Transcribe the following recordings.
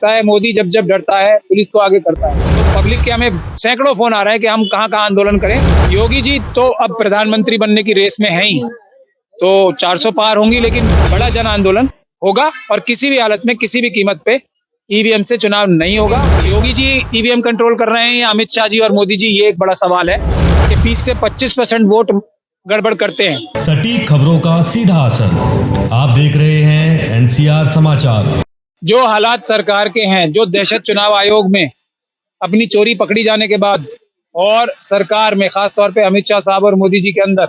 लगता है मोदी जब जब डरता है पुलिस को आगे करता है। तो पब्लिक के हमें सैकड़ों फोन आ रहे हैं कि हम कहाँ कहाँ आंदोलन करें। योगी जी तो अब प्रधानमंत्री बनने की रेस में हैं ही, तो 400 पार होंगी, लेकिन बड़ा जन आंदोलन होगा और किसी भी हालत में किसी भी कीमत पे ईवीएम से चुनाव नहीं होगा। योगी जी ईवीएम कंट्रोल कर रहे हैं या अमित शाह जी और मोदी जी, ये एक बड़ा सवाल है कि 20 से 25% वोट गड़बड़ करते हैं। सटीक खबरों का सीधा असर। आप देख रहे हैं एनसीआर समाचार। जो हालात सरकार के हैं, जो दहशत चुनाव आयोग में अपनी चोरी पकड़ी जाने के बाद और सरकार में खासतौर पे अमित शाह साहब और मोदी जी के अंदर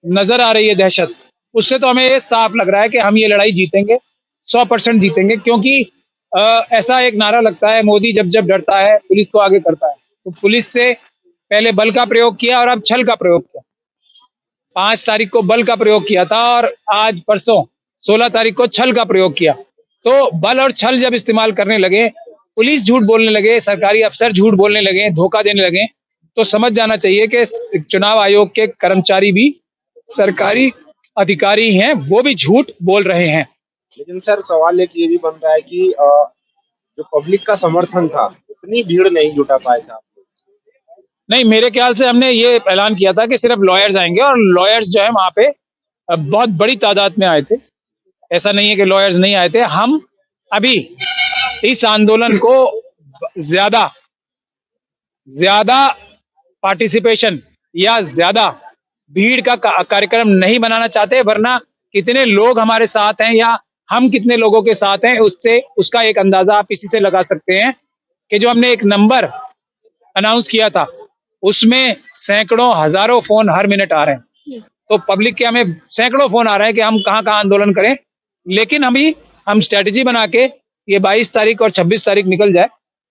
नजर आ रही है दहशत, उससे तो हमें ये साफ लग रहा है कि हम ये लड़ाई जीतेंगे, 100% जीतेंगे। क्योंकि ऐसा एक नारा लगता है, मोदी जब जब डरता है पुलिस को आगे करता है। तो पुलिस से पहले बल का प्रयोग किया और अब छल का प्रयोग किया। 5 तारीख को बल का प्रयोग किया था और आज परसों 16 तारीख को छल का प्रयोग किया। तो बल और छल जब इस्तेमाल करने लगे, पुलिस झूठ बोलने लगे, सरकारी अफसर झूठ बोलने लगे, धोखा देने लगे, तो समझ जाना चाहिए कि चुनाव आयोग के कर्मचारी भी सरकारी अधिकारी हैं, वो भी झूठ बोल रहे हैं। लेकिन सर सवाल एक ये भी बन रहा है कि जो पब्लिक का समर्थन था उतनी भीड़ नहीं जुटा पाए था। नहीं, मेरे ख्याल से हमने ये ऐलान किया था कि सिर्फ लॉयर्स आएंगे और लॉयर्स जो है वहां पे बहुत बड़ी तादाद में आए थे। ऐसा नहीं है कि लॉयर्स नहीं आए थे। हम अभी इस आंदोलन को ज्यादा पार्टिसिपेशन या ज्यादा भीड़ का कार्यक्रम नहीं बनाना चाहते, वरना कितने लोग हमारे साथ हैं या हम कितने लोगों के साथ हैं उससे उसका एक अंदाजा आप इसी से लगा सकते हैं कि जो हमने एक नंबर अनाउंस किया था उसमें सैकड़ों हजारों फोन हर मिनट आ रहे हैं। तो पब्लिक के हमें सैकड़ों फोन आ रहे हैं कि हम कहाँ कहाँ आंदोलन करें। लेकिन हम स्ट्रेटजी बना के ये 22 तारीख और 26 तारीख निकल जाए,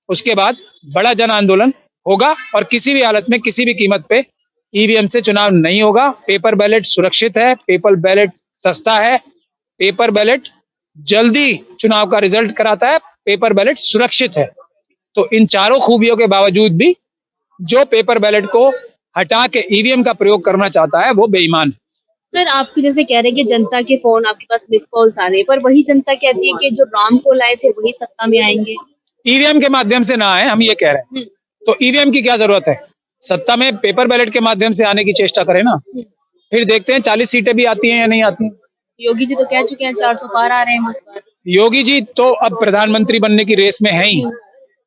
उसके बाद बड़ा जन आंदोलन होगा और किसी भी हालत में किसी भी कीमत पे ईवीएम से चुनाव नहीं होगा। पेपर बैलेट सुरक्षित है, पेपर बैलेट सस्ता है, पेपर बैलेट जल्दी चुनाव का रिजल्ट कराता है, पेपर बैलेट सुरक्षित है। तो इन चारों खूबियों के बावजूद भी जो पेपर बैलेट को हटा के ईवीएम का प्रयोग करना चाहता है वो बेईमान है। सर, आपको जैसे कह रहे हैं कि जनता के फोन आपके पास मिस कॉल्स आ रहे हैं, पर वही जनता कहती है कि जो राम को लाए थे वही सत्ता में आएंगे। ईवीएम के माध्यम से ना आए, हम ये कह रहे हैं। तो ईवीएम की क्या जरूरत है? सत्ता में पेपर बैलेट के माध्यम से आने की चेष्टा करें ना, फिर देखते हैं 40 सीटें भी आती हैं या नहीं आती हैं। योगी जी तो कह चुके हैं 400 पार आ रहे हैं इस बार। योगी जी तो अब प्रधानमंत्री बनने की रेस में हैं ही,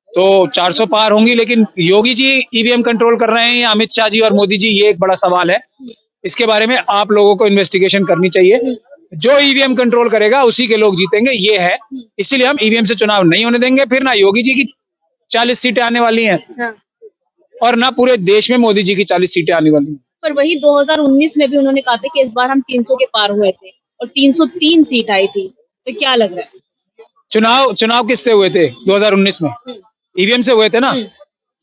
तो 400 पार होंगी, लेकिन योगी जी ईवीएम कंट्रोल कर रहे हैं या अमित शाह जी और मोदी जी, ये एक बड़ा सवाल है। इसके बारे में आप लोगों को इन्वेस्टिगेशन करनी चाहिए। जो ईवीएम कंट्रोल करेगा उसी के लोग जीतेंगे, ये है। इसीलिए हम ईवीएम से चुनाव नहीं होने देंगे। फिर ना योगी जी की 40 सीटें आने वाली हैं और ना पूरे देश में मोदी जी की 40 सीटें आने वाली हैं। पर वही 2019 में भी उन्होंने कहा था कि इस बार हम 300 के पार हुए थे और 303 सीट आई थी। तो क्या लग रहा है? चुनाव किससे हुए थे 2019 में? ईवीएम से हुए थे ना।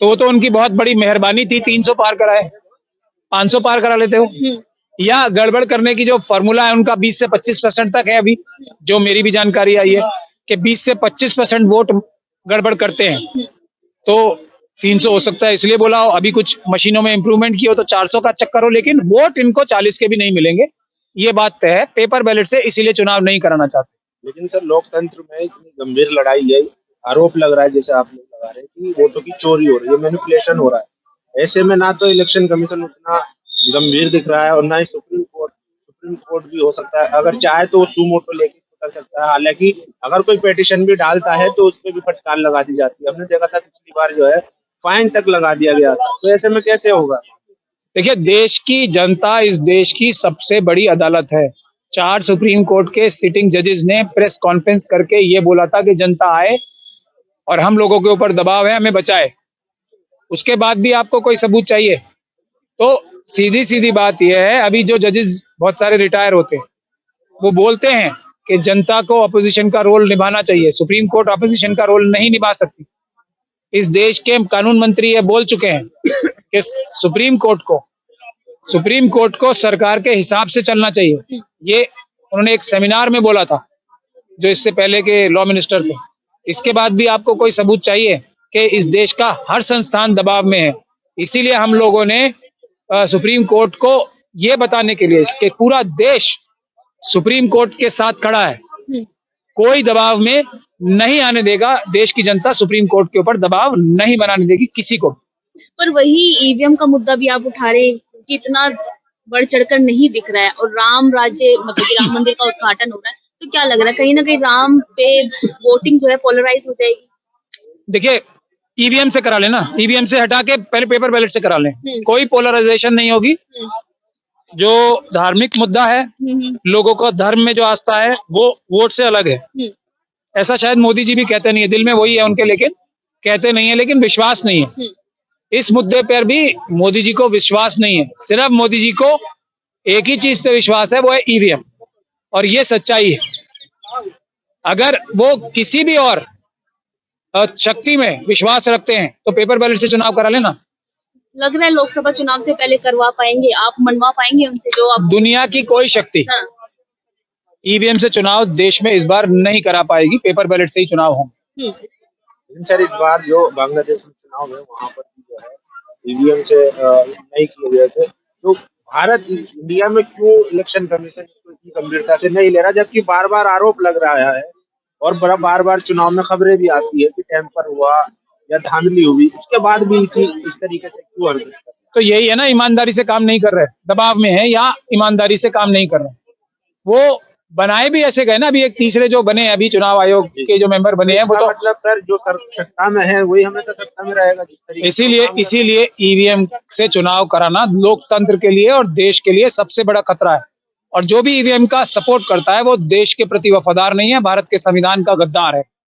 तो वो तो उनकी बहुत बड़ी मेहरबानी थी, 300 पार कराए, 500 पार करा लेते हो। या गड़बड़ करने की जो फॉर्मूला है उनका 20 से 25% तक है। अभी जो मेरी भी जानकारी आई है कि 20 से 25% वोट गड़बड़ करते हैं, तो 300 हो सकता है, इसलिए बोला हो। अभी कुछ मशीनों में इंप्रूवमेंट की हो तो 400 का चक्कर हो, लेकिन वोट इनको 40 के भी नहीं मिलेंगे, ये बात तय है। पेपर बैलेट से इसीलिए चुनाव नहीं कराना चाहते। लेकिन सर लोकतंत्र में इतनी गंभीर लड़ाई है, आरोप लग रहा है जैसे आप लोग लगा रहे हैं कि वोटों की चोरी हो रही है, मैनिपुलेशन हो रहा है। ऐसे में ना तो इलेक्शन कमीशन उतना गंभीर दिख रहा है और ना ही सुप्रीम कोर्ट भी हो सकता है, अगर चाहे तो सू मोटो लेके कर सकता है। हालांकि अगर कोई पिटीशन भी डालता है तो उस पर भी फटकार लगा दी जाती है। हमने देखा था पिछली बार जो है फाइन तक लगा दिया गया था। तो ऐसे में कैसे होगा? देखिए, देश की जनता इस देश की सबसे बड़ी अदालत है। 4 सुप्रीम कोर्ट के सिटिंग जजेस ने प्रेस कॉन्फ्रेंस करके ये बोला था कि जनता आए और हम लोगों के ऊपर दबाव है, हमें बचाए। उसके बाद भी आपको कोई सबूत चाहिए? तो सीधी बात यह है, अभी जो जजेस बहुत सारे रिटायर होते हैं वो बोलते हैं कि जनता को अपोजिशन का रोल निभाना चाहिए। सुप्रीम कोर्ट अपोजिशन का रोल नहीं निभा सकती। इस देश के कानून मंत्री ये बोल चुके हैं कि सुप्रीम कोर्ट को सरकार के हिसाब से चलना चाहिए। ये उन्होंने एक सेमिनार में बोला था, जो इससे पहले के लॉ मिनिस्टर थे। इसके बाद भी आपको कोई सबूत चाहिए कि इस देश का हर संस्थान दबाव में है। इसीलिए हम लोगों ने सुप्रीम कोर्ट को ये बताने के लिए कि पूरा देश सुप्रीम कोर्ट के साथ खड़ा है, कोई दबाव में नहीं आने देगा। देश की जनता सुप्रीम कोर्ट के ऊपर दबाव नहीं बनाने देगी किसी को। पर वही ईवीएम का मुद्दा भी आप उठा रहे हैं कि इतना बढ़ चढ़कर नहीं दिख रहा है और राम राज्य मतलब कि राम मंदिर का उद्घाटन हो रहा है, तो क्या लग रहा है कहीं ना कहीं राम पे वोटिंग जो है पोलराइज हो जाएगी? देखिए, ईवीएम से करा लेना, ईवीएम से हटा के पहले पेपर बैलेट से करा लें, कोई पोलराइजेशन नहीं होगी। जो धार्मिक मुद्दा है, लोगों को धर्म में जो आस्था है वो वोट से अलग है। ऐसा शायद मोदी जी भी कहते नहीं है, दिल में वही है उनके, लेकिन कहते नहीं है, लेकिन विश्वास नहीं है। इस मुद्दे पर भी मोदी जी को विश्वास नहीं है। सिर्फ मोदी जी को एक ही चीज पे विश्वास है, वो है ईवीएम, और ये सच्चाई है। अगर वो किसी भी और शक्ति में विश्वास रखते हैं तो पेपर बैलेट से चुनाव करा लेना। लग रहा है लोकसभा चुनाव से पहले करवा पाएंगे, आप मनवा पाएंगे उनसे जो आप? दुनिया की कोई शक्ति हाँ। ईवीएम से चुनाव देश में इस बार नहीं करा पाएगी, पेपर बैलेट से ही चुनाव होंगे। सर इस बार जो बांग्लादेश में चुनाव है वहां पर भी जो है ईवीएम से नहीं किए गए थे, तो भारत इंडिया में क्यों इलेक्शन कमीशन इसको इतनी गंभीरता से नहीं ले रहा, जबकि बार बार आरोप लग रहा है और बार बार चुनाव में खबरें भी आती है कि टेम्पर हुआ या धांधली हुई, उसके बाद भी इस तरीके से क्यों हरकत कर रहे हैं? तो यही है ना, ईमानदारी से काम नहीं कर रहे, दबाव में है या ईमानदारी से काम नहीं कर रहे। वो बनाए भी ऐसे गए ना, अभी एक तीसरे जो बने अभी चुनाव आयोग के जो मेंबर बने हैं वो तो मतलब सर जो सत्ता में है वही हमेशा सत्ता में रहेगा जिस तरीके इसीलिए ईवीएम से चुनाव कराना लोकतंत्र के लिए और देश के लिए सबसे बड़ा खतरा है। और जो भी ईवीएम का सपोर्ट करता है वो देश के प्रति वफादार नहीं है, भारत के संविधान का गद्दार है।